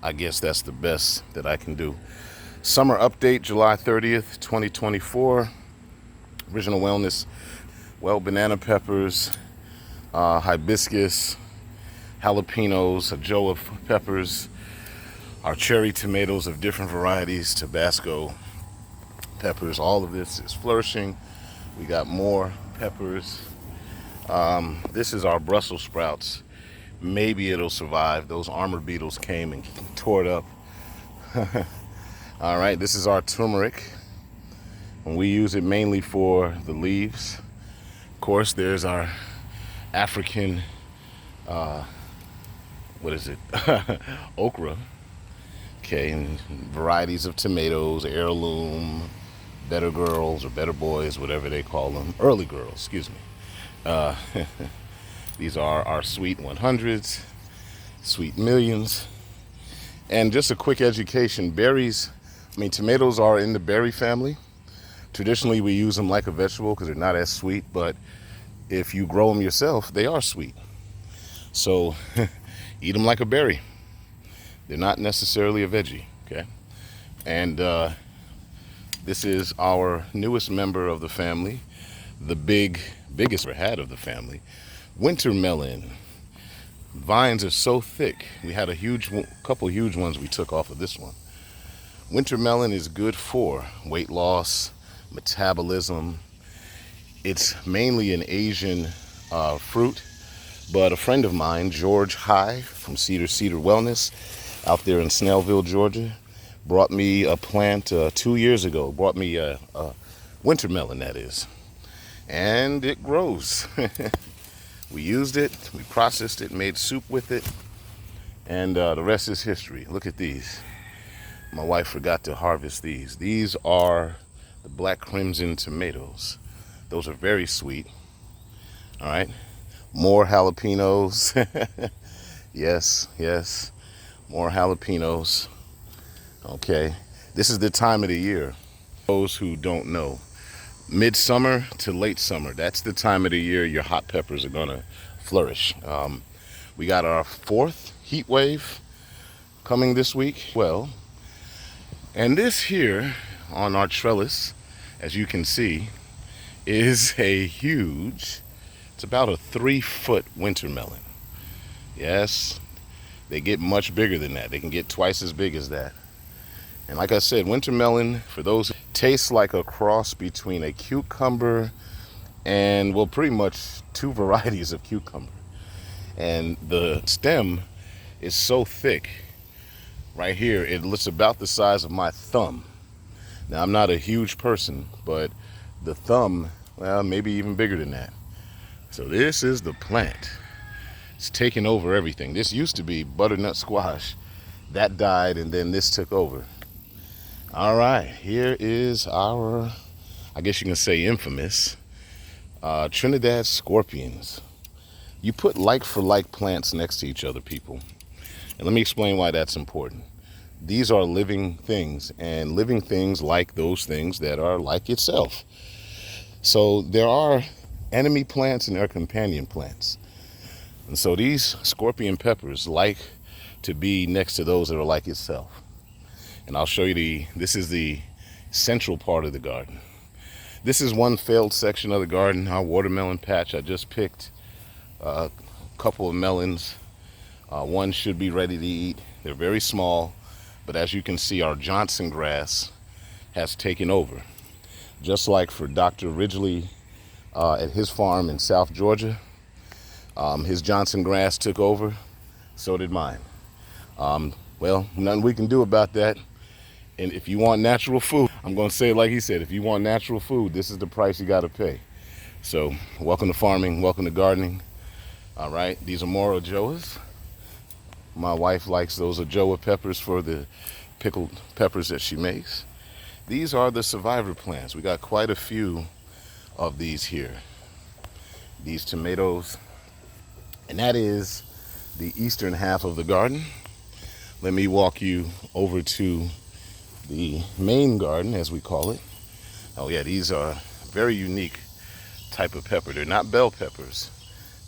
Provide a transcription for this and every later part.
I guess that's the best that I can do. Summer update, July 30th, 2024. Original Wellness, banana peppers, hibiscus, jalapenos, ajoa peppers, our cherry tomatoes of different varieties, Tabasco peppers. All of this is flourishing. We got more peppers. This is our Brussels sprouts. Maybe it'll survive. Those armor beetles came and tore it up. All right, this is our turmeric, and we use it mainly for the leaves. Of course, there's our African, okra. Okay, and varieties of tomatoes, heirloom, better girls or better boys, whatever they call them. Early girls, excuse me. Uh, these are our sweet 100s, sweet millions. And just a quick education, tomatoes are in the berry family. Traditionally, we use them like a vegetable because they're not as sweet, but if you grow them yourself, they are sweet. So eat them like a berry. They're not necessarily a veggie, okay? And this is our newest member of the family, the biggest we had of the family, winter melon. Vines are so thick. We had couple huge ones we took off of this one. Winter melon is good for weight loss, metabolism. It's mainly an Asian fruit, but a friend of mine, George High from Cedar Wellness, out there in Snellville, Georgia, brought me a plant 2 years ago. Brought me a winter melon, that is, and it grows. We used it, we processed it, made soup with it, and the rest is history. Look at these. My wife forgot to harvest these. These are the black crimson tomatoes. Those are very sweet. All right, more jalapenos. Yes, more jalapenos. Okay, this is the time of the year. Those who don't know, midsummer to late summer, that's the time of the year your hot peppers are gonna flourish. We got our 4th heat wave coming this week. And this here on our trellis, as you can see, is it's about a 3-foot winter melon. Yes, they get much bigger than that. They can get twice as big as that. And like I said, winter melon, for those who tastes like a cross between a cucumber and, pretty much 2 varieties of cucumber. And the stem is so thick. Right here, it's about the size of my thumb. Now, I'm not a huge person, but the thumb, maybe even bigger than that. So this is the plant. It's taken over everything. This used to be butternut squash. That died, and then this took over. All right, here is our, I guess you can say infamous, Trinidad scorpions. You put like for like plants next to each other, people. And let me explain why that's important. These are living things, and living things like those things that are like itself. So there are enemy plants and there are companion plants. And so these scorpion peppers like to be next to those that are like itself. And I'll show you this is the central part of the garden. This is one failed section of the garden, our watermelon patch. I just picked a couple of melons. One should be ready to eat. They're very small, but as you can see, our Johnson grass has taken over. Just like for Dr. Ridgely at his farm in South Georgia, his Johnson grass took over, so did mine. Nothing we can do about that. And if you want natural food, I'm going to say it like he said, if you want natural food, this is the price you got to pay. So welcome to farming, welcome to gardening. All right, these are more ajoas. My wife likes those ajoa peppers for the pickled peppers that she makes. These are the survivor plants. We got quite a few of these here. These tomatoes, and that is the eastern half of the garden. Let me walk you over to the main garden, as we call it. Oh yeah, these are very unique type of pepper. They're not bell peppers.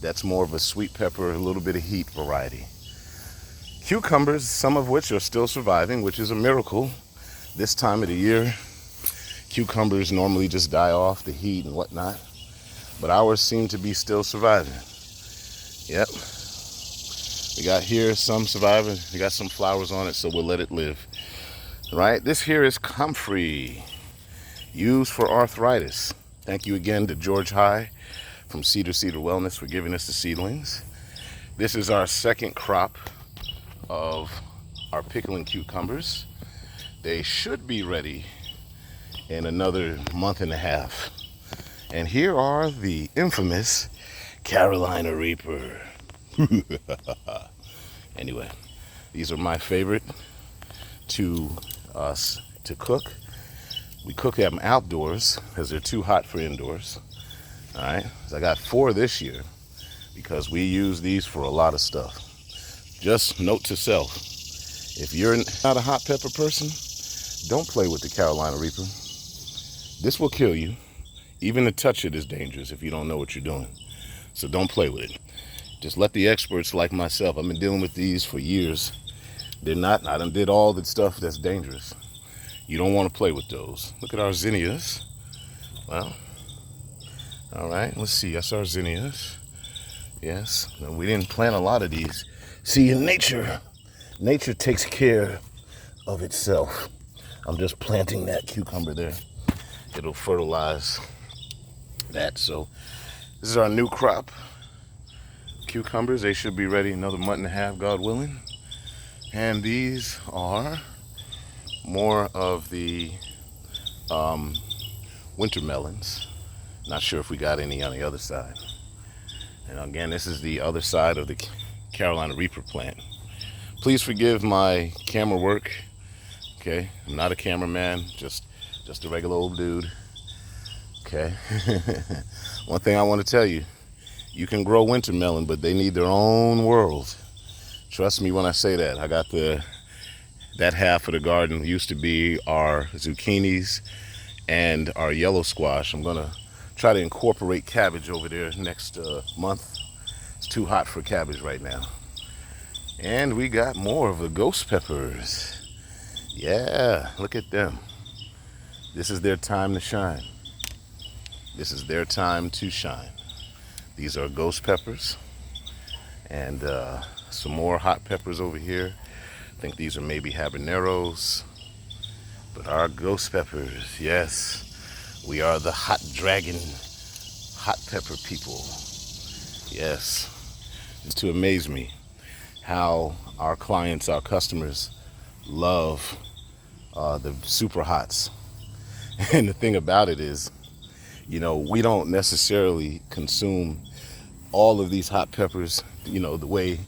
That's more of a sweet pepper, a little bit of heat variety. Cucumbers, some of which are still surviving, which is a miracle. This time of the year, cucumbers normally just die off, the heat and whatnot. But ours seem to be still surviving. Yep. We got here some surviving. We got some flowers on it, so we'll let it live. Right? This here is comfrey, used for arthritis. Thank you again to George High from Cedar Wellness for giving us the seedlings. This is our second crop of our pickling cucumbers. They should be ready in another month and a half. And here are the infamous Carolina Reaper. Anyway, these are my favorite to cook. We cook them outdoors because they're too hot for indoors. All right, so I got 4 this year because we use these for a lot of stuff. Just note to self, if you're not a hot pepper person, don't play with the Carolina Reaper. This will kill you. Even to touch it is dangerous if you don't know what you're doing. So don't play with it. Just let the experts like myself, I've been dealing with these for years. I done did all the stuff that's dangerous. You don't want to play with those. Look at our zinnias. Well, all right, let's see, that's our zinnias. Yes, we didn't plant a lot of these. See, in nature takes care of itself. I'm just planting that cucumber there. It'll fertilize that. So this is our new crop cucumbers. They should be ready another month and a half, God willing. And these are more of the winter melons. Not sure if we got any on the other side. And again, this is the other side of the Carolina Reaper plant. Please forgive my camera work. Okay, I'm not a cameraman, just a regular old dude. Okay. One thing I want to tell you, you can grow winter melon, but they need their own world. Trust me when I say that. I got that half of the garden used to be our zucchinis and our yellow squash. I'm gonna try to incorporate cabbage over there next month. It's too hot for cabbage right now. And we got more of the ghost peppers. Yeah, look at them. This is their time to shine. This is their time to shine. These are ghost peppers. And some more hot peppers over here. I think these are maybe habaneros. But our ghost peppers, yes. We are the hot dragon, hot pepper people. Yes. It's to amaze me how our clients, our customers love the super hots. And the thing about it is, you know, we don't necessarily consume all of these hot peppers, you know, the way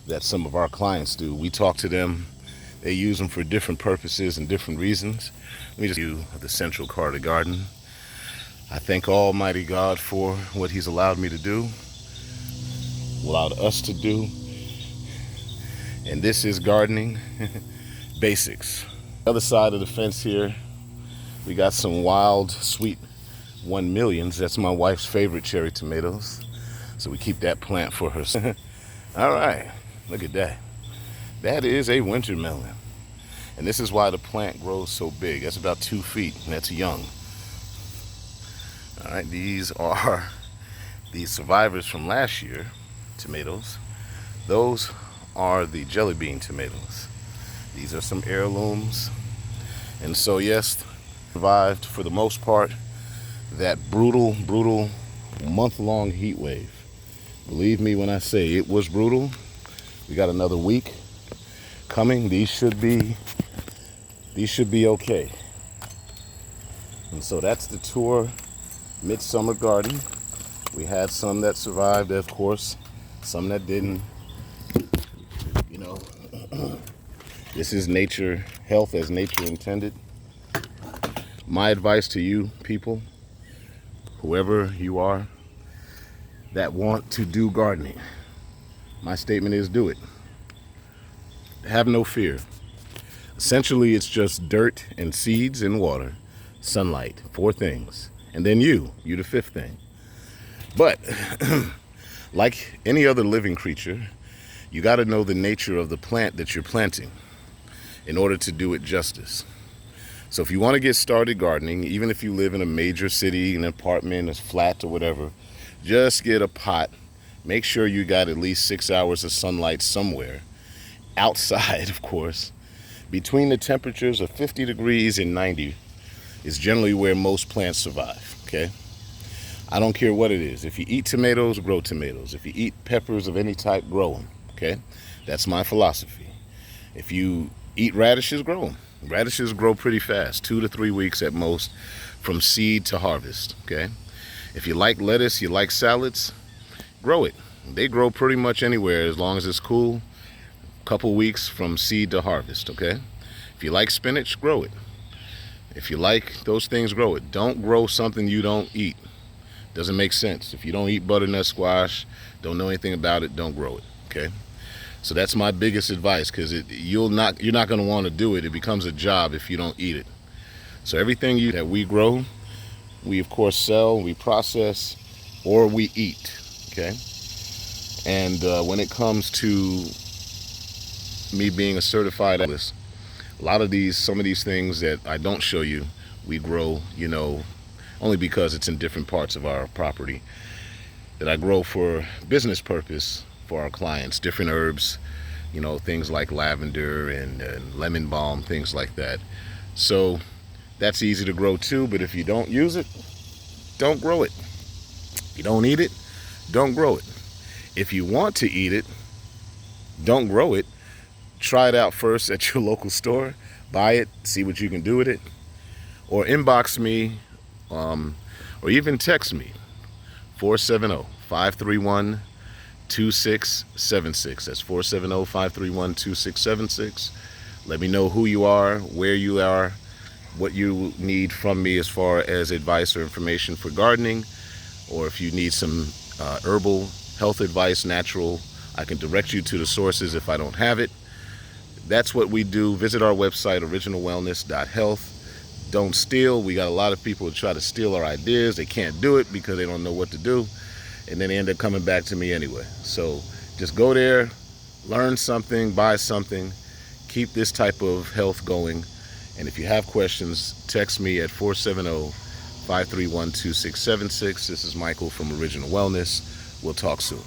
that some of our clients do. We talk to them, they use them for different purposes and different reasons. Let me just view the central Carter garden. I thank Almighty God for what He's allowed me to do, allowed us to do. And this is gardening basics. Other side of the fence here, we got some wild, sweet 1 millions. That's my wife's favorite cherry tomatoes. So we keep that plant for her. All right, look at that. That is a winter melon. And this is why the plant grows so big. That's about 2 feet, and that's young. All right, these are the survivors from last year, tomatoes. Those are the jelly bean tomatoes. These are some heirlooms. And so, yes, survived for the most part that brutal month-long heat wave. Believe me when I say it was brutal. We got another week coming. These should be okay. And so that's the tour, Midsummer Garden. We had some that survived, of course, some that didn't. You know, this is nature, health as nature intended. My advice to you people, whoever you are that want to do gardening, my statement is do it. Have no fear. Essentially, it's just dirt and seeds and water, sunlight, 4 things. And then you the 5th thing. But like any other living creature, You got to know the nature of the plant that you're planting in order to do it justice. So if you want to get started gardening, even if you live in a major city, an apartment, a flat or whatever, just get a pot. Make sure you got at least 6 hours of sunlight somewhere, outside of course. Between the temperatures of 50 degrees and 90 is generally where most plants survive, okay? I don't care what it is. If you eat tomatoes, grow tomatoes. If you eat peppers of any type, grow them, okay? That's my philosophy. If you eat radishes, grow them. Radishes grow pretty fast, 2 to 3 weeks at most, from seed to harvest, okay? If you like lettuce, you like salads, grow it. They grow pretty much anywhere as long as it's cool. Couple weeks from seed to harvest, okay? If you like spinach, grow it. If you like those things, grow it. Don't grow something you don't eat. Doesn't make sense. If you don't eat butternut squash, don't know anything about it, don't grow it, okay? So that's my biggest advice, because you're not going to want to do it. It becomes a job if you don't eat it. So everything that we grow, we of course sell, we process, or we eat, okay? And when it comes to me being a certified artist, some of these things that I don't show you, we grow, only because it's in different parts of our property, that I grow for business purpose for our clients. Different herbs, things like lavender and lemon balm, things like that. So that's easy to grow too, but if you don't use it, don't grow it. If you don't eat it, don't grow it. If you want to eat it, don't grow it. Try it out first at your local store, buy it, see what you can do with it, or inbox me, or even text me, 470-531-2676. That's 470-531-2676. Let me know who you are, where you are, what you need from me as far as advice or information for gardening, or if you need some herbal health advice, natural, I can direct you to the sources if I don't have it. That's what we do. Visit our website, originalwellness.health. Don't steal. We got a lot of people who try to steal our ideas. They can't do it because they don't know what to do, and then they end up coming back to me anyway. So just go there, learn something, buy something, keep this type of health going. And if you have questions, text me at 470-531-2676. This is Michael from Original Wellness. We'll talk soon.